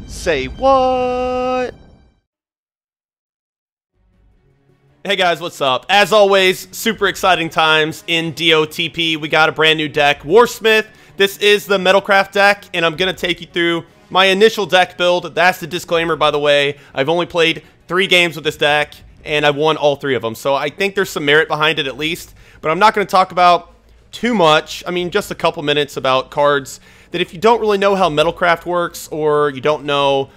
Say what? Hey guys, what's up? As always, super exciting times in DOTP. We got a brand new deck, Warsmith. This is the Metalcraft deck, and I'm going to take you through my initial deck build. That's the disclaimer, by the way. I've only played 3 games with this deck, and I've won all 3 of them. So I think there's some merit behind it at least, but I'm not going to talk about too much. I mean, just a couple minutes about cards that if you don't really know how Metalcraft works, or you don't know...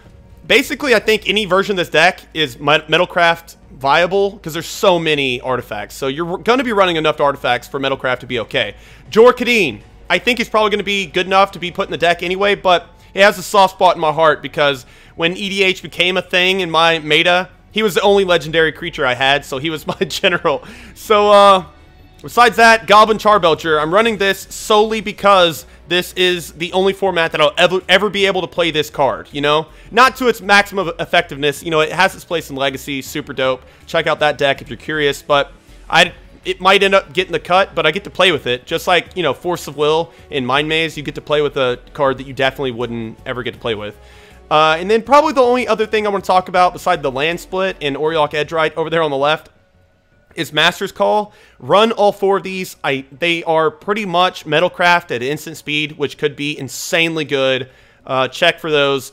Basically, I think any version of this deck is Metalcraft viable because there's so many artifacts. So you're going to be running enough artifacts for Metalcraft to be okay. Jor Kadeen, I think he's probably going to be good enough to be put in the deck anyway, but he has a soft spot in my heart because when EDH became a thing in my meta, he was the only legendary creature I had, so he was my general. So, besides that, Goblin Charbelcher, I'm running this solely because this is the only format that I'll ever be able to play this card, you know? Not to its maximum effectiveness. You know, it has its place in Legacy, super dope. Check out that deck if you're curious, but it might end up getting the cut, but I get to play with it. Just like, you know, Force of Will in Mind Maze, you get to play with a card that you definitely wouldn't ever get to play with. And then probably the only other thing I want to talk about beside the land split and Auriok Edgerite over there on the left is Master's Call. Run all 4 of these. They are pretty much Metalcraft at instant speed, which could be insanely good. Check for those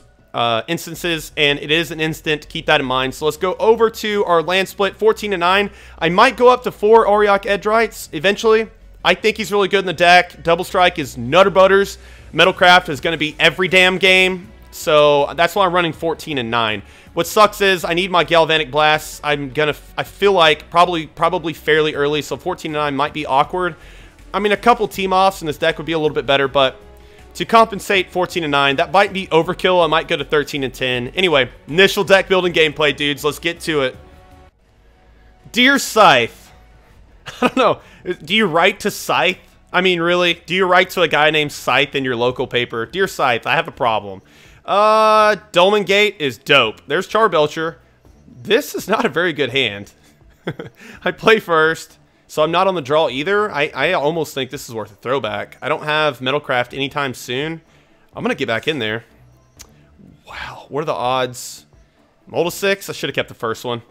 instances, and it is an instant. Keep that in mind. So let's go over to our land split, 14 to 9. I might go up to 4 Auriok Edgerites eventually. I think he's really good in the deck. Double Strike is Nutter Butters. Metalcraft is going to be every damn game. So that's why I'm running 14 and 9. What sucks is I need my Galvanic Blasts. I feel like probably fairly early, so 14 and 9 might be awkward. I mean, a couple team-offs in this deck would be a little bit better, but to compensate 14 and 9, that might be overkill. I might go to 13 and 10. Anyway, initial deck building gameplay, dudes. Let's get to it. Dear Scythe. I don't know. Do you write to Scythe? I mean, really? Do you write to a guy named Scythe in your local paper? Dear Scythe, I have a problem. Dolmen Gate is dope. There's Charbelcher. This is not a very good hand. I play first, so I'm not on the draw either. I almost think this is worth a throwback. I don't have Metalcraft anytime soon. I'm going to get back in there. Wow, what are the odds? Mold of 6? I should have kept the first one.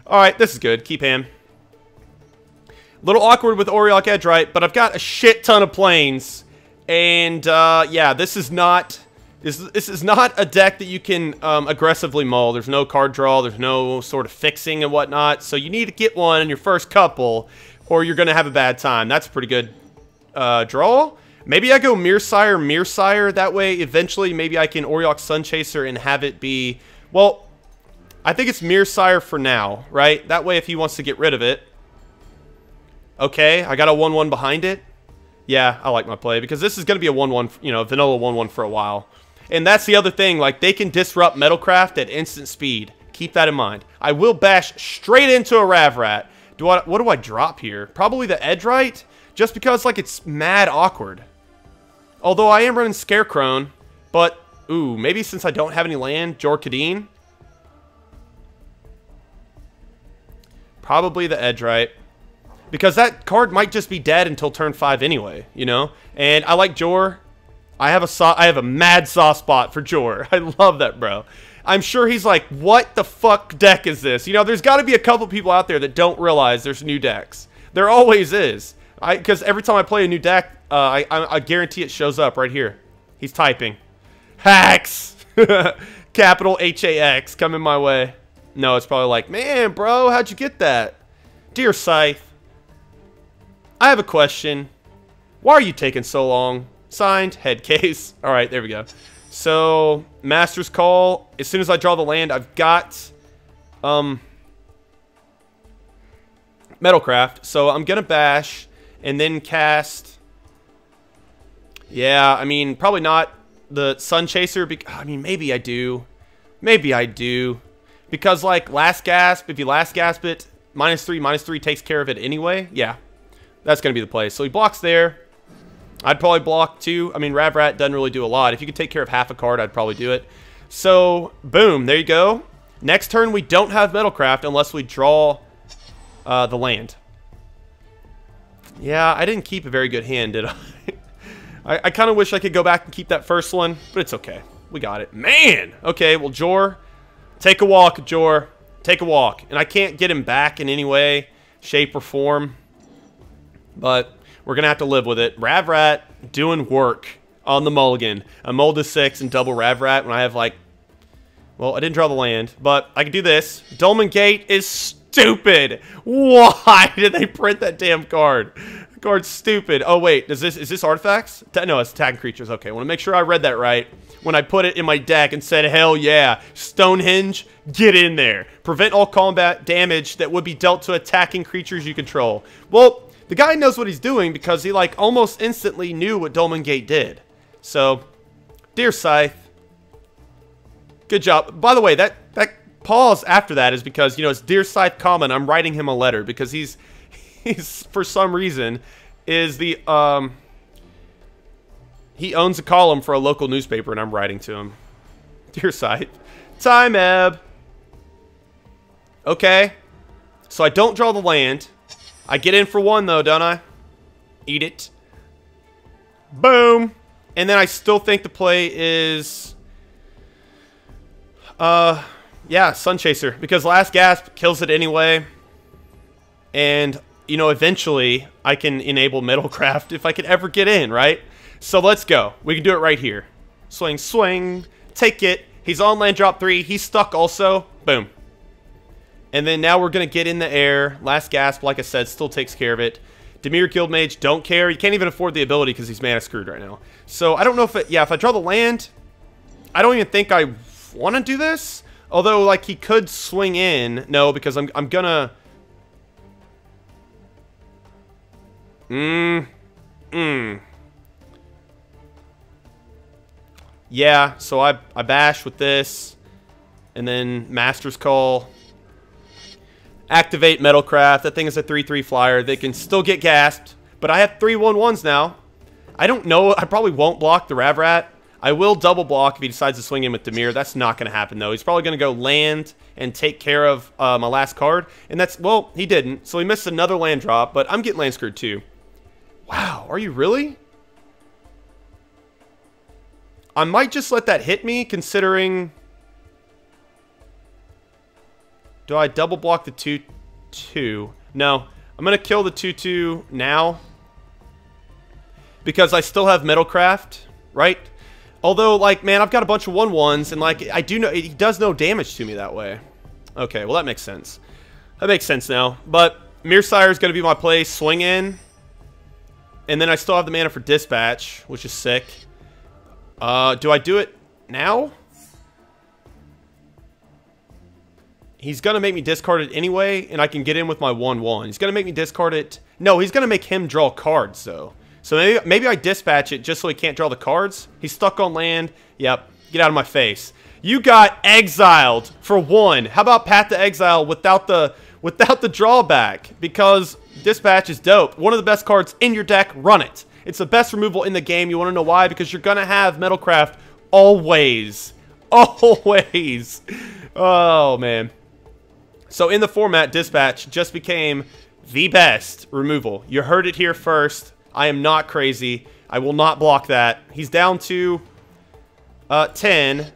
Alright, this is good. Keep him. A little awkward with Auriok Edgerite, but I've got a shit ton of planes. And, yeah, this is not a deck that you can aggressively mull. There's no card draw. There's no sort of fixing and whatnot. So you need to get one in your first couple, or you're going to have a bad time. That's a pretty good draw. Maybe I go Mearsire. That way, eventually, maybe I can Auriok Sunchaser and have it be... Well, I think it's Mearsire for now, right? That way, if he wants to get rid of it... Okay, I got a 1-1 behind it. Yeah, I like my play, because this is going to be a 1-1, you know, vanilla 1-1 for a while. And that's the other thing, like, they can disrupt Metalcraft at instant speed. Keep that in mind. I will bash straight into a Ravrat. What do I drop here? Probably the Edgerite, just because, like, it's mad awkward. Although I am running Scarecrow, but, ooh, maybe since I don't have any land, Jor Kadeen. Probably the Edgerite. Because that card might just be dead until turn 5 anyway, you know? And I like Jor. I have a mad soft spot for Jor. I love that, bro. I'm sure he's like, what the fuck deck is this? You know, there's got to be a couple people out there that don't realize there's new decks. There always is. Because every time I play a new deck, I guarantee it shows up right here. He's typing. Hacks! Capital H-A-X coming my way. No, it's probably like, man, bro, how'd you get that? Dear Scythe, I have a question. Why are you taking so long? Signed, Headcase. Alright, there we go. So, Master's Call. As soon as I draw the land, I've got Metalcraft. So, I'm going to bash and then cast... Yeah, I mean, probably not the Sunchaser. I mean, maybe I do. Maybe I do. Because, like, Last Gasp, if you Last Gasp it, -3 takes care of it anyway. Yeah, that's going to be the play. So, he blocks there. I'd probably block 2. I mean, Ravrat doesn't really do a lot. If you could take care of half a card, I'd probably do it. So, boom. There you go. Next turn, we don't have Metalcraft unless we draw the land. Yeah, I didn't keep a very good hand, did I? I kind of wish I could go back and keep that first one, but it's okay. We got it. Man! Okay, well, Jor, take a walk, Jor. Take a walk. And I can't get him back in any way, shape, or form. But we're going to have to live with it. Ravrat doing work on the mulligan. I mulled to 6 and double Ravrat when I have, like... Well, I didn't draw the land, but I can do this. Dolmen Gate is stupid. Why did they print that damn card? The card's stupid. Oh, wait. Is this artifacts? No, it's attacking creatures. Okay, I want to make sure I read that right when I put it in my deck and said, hell yeah, Stonehenge, get in there. Prevent all combat damage that would be dealt to attacking creatures you control. Well, the guy knows what he's doing because he, like, almost instantly knew what Dolmen Gate did. So, dear Scythe, good job. By the way, that pause after that is because, you know, it's Dear Scythe common. I'm writing him a letter because he's for some reason is the he owns a column for a local newspaper and I'm writing to him. Dear Scythe, time ebb. Okay, so I don't draw the land. I get in for 1 though, don't I? Eat it. Boom. And then I still think the play is yeah, Sun Chaser, because Last Gasp kills it anyway. And, you know, eventually I can enable Metalcraft if I could ever get in, right? So let's go. We can do it right here. Swing, swing, take it. He's on land drop 3. He's stuck also. Boom. And then now we're going to get in the air. Last Gasp, like I said, still takes care of it. Dimir Guildmage, don't care. You can't even afford the ability because he's mana screwed right now. So I don't know if it... Yeah, if I draw the land, I don't even think I want to do this. Although, like, he could swing in. No, because I'm gonna... Yeah, so I bash with this. And then Master's Call. Activate Metalcraft. That thing is a 3/3 flyer. They can still get gasped. But I have 3 1/1s now. I don't know. I probably won't block the Ravrat. I will double block if he decides to swing in with Dimir. That's not going to happen, though. He's probably going to go land and take care of my last card. And that's... Well, he didn't. So he missed another land drop. But I'm getting land screwed, too. Wow. Are you really? I might just let that hit me, considering... Do I double block the 2/2? No. I'm going to kill the 2/2 now. Because I still have Metalcraft, right? Although, like, man, I've got a bunch of 1/1s, and, like, I do know... He does no damage to me that way. Okay, well, that makes sense. That makes sense now. But Mirsaire is going to be my play. Swing in. And then I still have the mana for Dispatch, which is sick. Do I do it now? He's going to make me discard it anyway, and I can get in with my 1/1. He's going to make me discard it. No, he's going to make him draw cards, though. So maybe I dispatch it just so he can't draw the cards. He's stuck on land. Yep. Get out of my face. You got exiled for 1. How about Path to Exile without the drawback? Because Dispatch is dope. One of the best cards in your deck. Run it. It's the best removal in the game. You want to know why? Because you're going to have Metalcraft always. Always. Oh, man. So in the format, Dispatch just became the best removal. You heard it here first. I am not crazy. I will not block that. He's down to 10.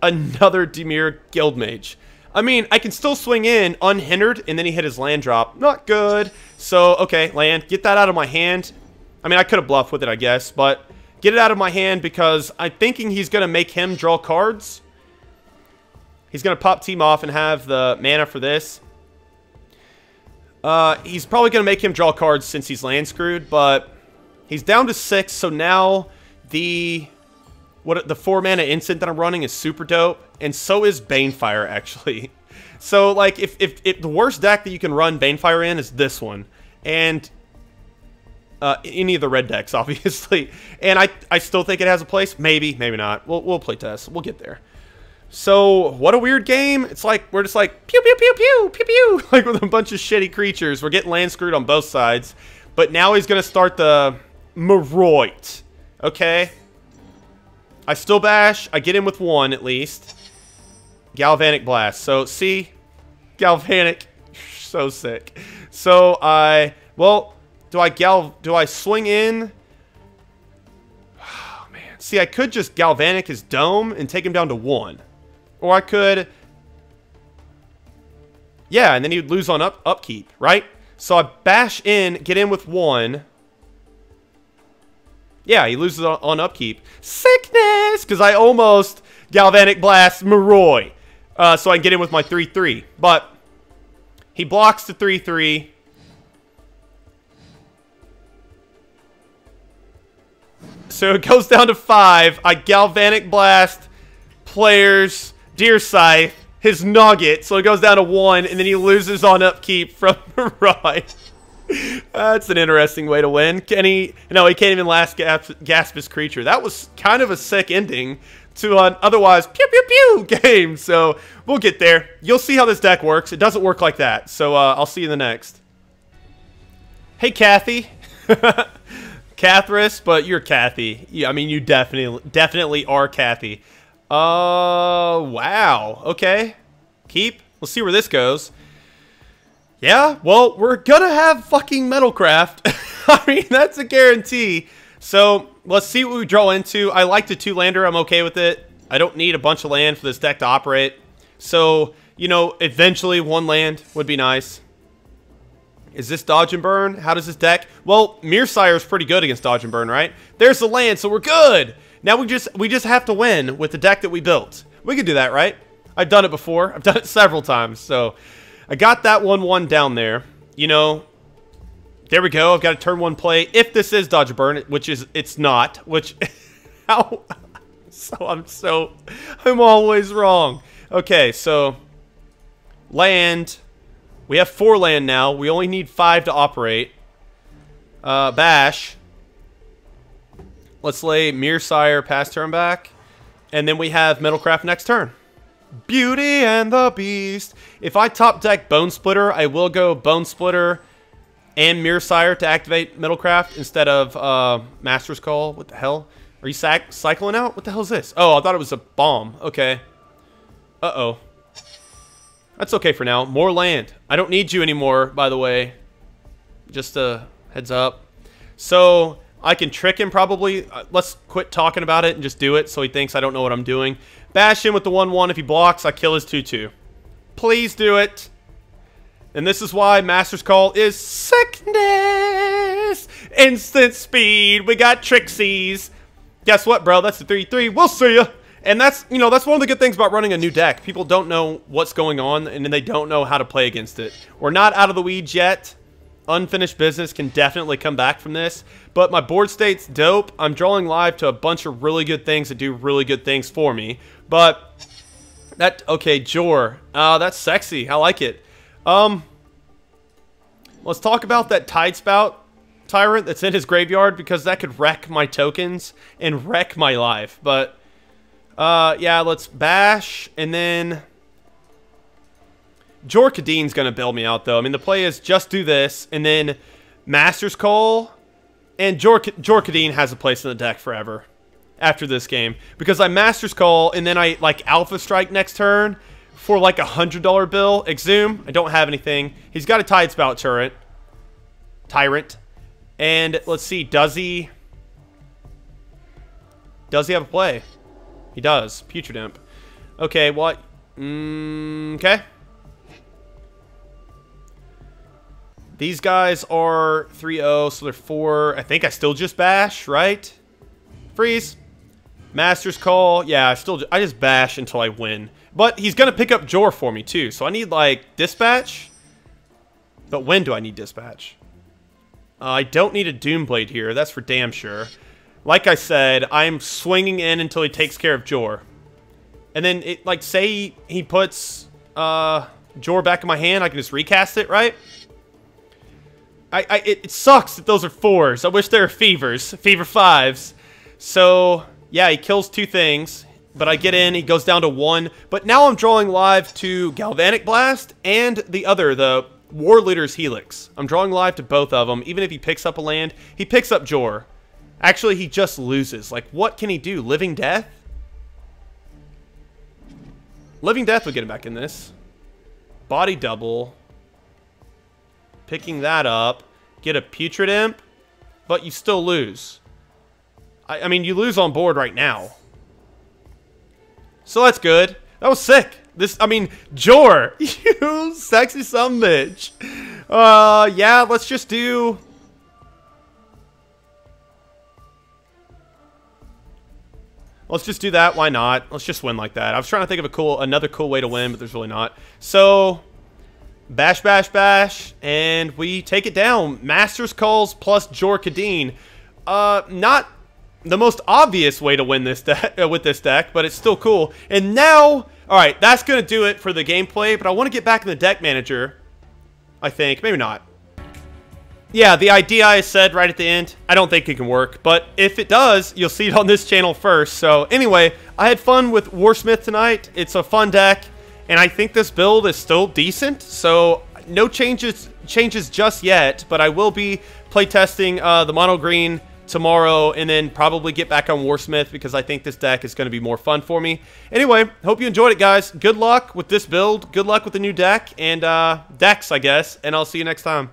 Another Dimir Guildmage. I mean, I can still swing in unhindered, and then he hit his land drop. Not good. So, okay, land. Get that out of my hand. I mean, I could have bluffed with it, I guess, but get it out of my hand because I'm thinking he's going to make him draw cards. He's going to pop Team Off and have the mana for this. He's probably going to make him draw cards since he's land screwed, but he's down to 6, so now the 4 mana instant that I'm running is super dope, and so is Banefire, actually. So, like, if the worst deck that you can run Banefire in is this one, and any of the red decks, obviously, and I still think it has a place. Maybe, maybe not. We'll play test. We'll get there. So, what a weird game. It's like, we're just like, pew, pew, pew, pew, pew, pew, like with a bunch of shitty creatures. We're getting land screwed on both sides. But now he's going to start the Maroit. Okay? I still bash. I get in with 1, at least. Galvanic Blast. So, see? Galvanic. So sick. So, well, do I swing in? Oh, man. See, I could just Galvanic his Dome and take him down to 1. Or I could... Yeah, and then he would lose on upkeep, right? So I bash in, get in with 1. Yeah, he loses on upkeep. Sickness! Because I almost Galvanic Blast Maroi. So I can get in with my 3-3. But he blocks the 3-3. So it goes down to 5. I Galvanic Blast players Deer Scythe, his Nugget. So it goes down to 1, and then he loses on upkeep from Maroi. That's an interesting way to win. Can he... No, he can't even last gasp his creature. That was kind of a sick ending to an otherwise pew-pew-pew game. So we'll get there. You'll see how this deck works. It doesn't work like that. So I'll see you in the next. Hey, Kathy. Cathris, but you're Kathy. Yeah, I mean, you definitely are Kathy. Wow. Okay. Keep. Let's see where this goes. Yeah, well, we're gonna have fucking Metalcraft. I mean, that's a guarantee. So, let's see what we draw into. I like the 2-lander. I'm okay with it. I don't need a bunch of land for this deck to operate. So, you know, eventually 1 land would be nice. Is this Dodge and Burn? How does this deck? Well, Mirror is pretty good against Dodge and Burn, right? There's the land, so we're good. Now we just have to win with the deck that we built. We can do that, right? I've done it before. I've done it several times, so... I got that 1-1 down there. You know, there we go. I've got a turn 1 play. If this is Dodge Burn, which is, it's not. Which, how? I'm always wrong. Okay, so, land. We have 4 land now. We only need 5 to operate. Bash. Let's lay Mirror pass turn back. And then we have Metalcraft next turn. Beauty and the Beast. If I top deck Bone Splitter, I will go Bone Splitter and Mirror to activate Metalcraft instead of Master's Call. What the hell? Are you cycling out? What the hell is this? Oh, I thought it was a bomb. Okay. Uh-oh. That's okay for now. More land. I don't need you anymore, by the way. Just a heads up. So, I can trick him probably. Let's quit talking about it and just do it so he thinks I don't know what I'm doing. Bash him with the 1-1. If he blocks, I kill his 2-2. Please do it. And this is why Master's Call is sickness. Instant speed. We got Trixies. Guess what, bro? That's the 3-3. We'll see ya. And that's, you know, that's one of the good things about running a new deck. People don't know what's going on, and then they don't know how to play against it. We're not out of the weeds yet. Unfinished business can definitely come back from this. But my board state's dope. I'm drawing live to a bunch of really good things that do really good things for me. But that, okay, Jor. That's sexy. I like it. Let's talk about that Tidespout Tyrant that's in his graveyard, because that could wreck my tokens and wreck my life. But yeah, let's bash, and then Jor Kadine's going to bail me out, though. I mean, the play is just do this, and then Master's Call, and Jor Kadine has a place in the deck forever after this game, because I Master's Call, and then I, like, Alpha Strike next turn for, like, $100 bill. Exhume, I don't have anything. He's got a Tidespout Tyrant. And, let's see, does he have a play? He does. Putrid Imp. Okay, what? Okay. These guys are 3-0, so they're 4. I think I still just bash, right? Freeze. Master's Call. Yeah, I just bash until I win. But he's going to pick up Jor for me, too. So I need, like, Dispatch. But when do I need Dispatch? I don't need a Doomblade here. That's for damn sure. Like I said, I'm swinging in until he takes care of Jor. And then, like, say he puts Jor back in my hand, I can just recast it, right? It sucks that those are 4s. I wish they were Fevers. Fever 5s. So, yeah, he kills 2 things. But I get in, he goes down to 1. But now I'm drawing live to Galvanic Blast and the War Leader's Helix. I'm drawing live to both of them. Even if he picks up a land, he picks up Jor. Actually, he just loses. Like, what can he do? Living Death? Living Death would get him back in this. Body Double. Picking that up. Get a Putrid Imp. But you still lose. I mean, you lose on board right now. So that's good. That was sick. I mean, Jor, you sexy sumbitch. Yeah, let's just do... Let's just do that. Why not? Let's just win like that. I was trying to think of another cool way to win, but there's really not. So, bash, bash, bash, and we take it down. Master's Calls plus Jor Kadeen. Not the most obvious way to win this with this deck, but it's still cool. And now, all right, that's gonna do it for the gameplay. But I want to get back in the deck manager. I think maybe not. Yeah, the idea I said right at the end, I don't think it can work. But if it does, you'll see it on this channel first. So anyway, I had fun with Warsmith tonight. It's a fun deck, and I think this build is still decent. So no changes just yet, but I will be playtesting the mono green tomorrow, and then probably get back on Warsmith because I think this deck is going to be more fun for me. Anyway, hope you enjoyed it, guys. Good luck with this build. Good luck with the new deck and decks, I guess, and I'll see you next time.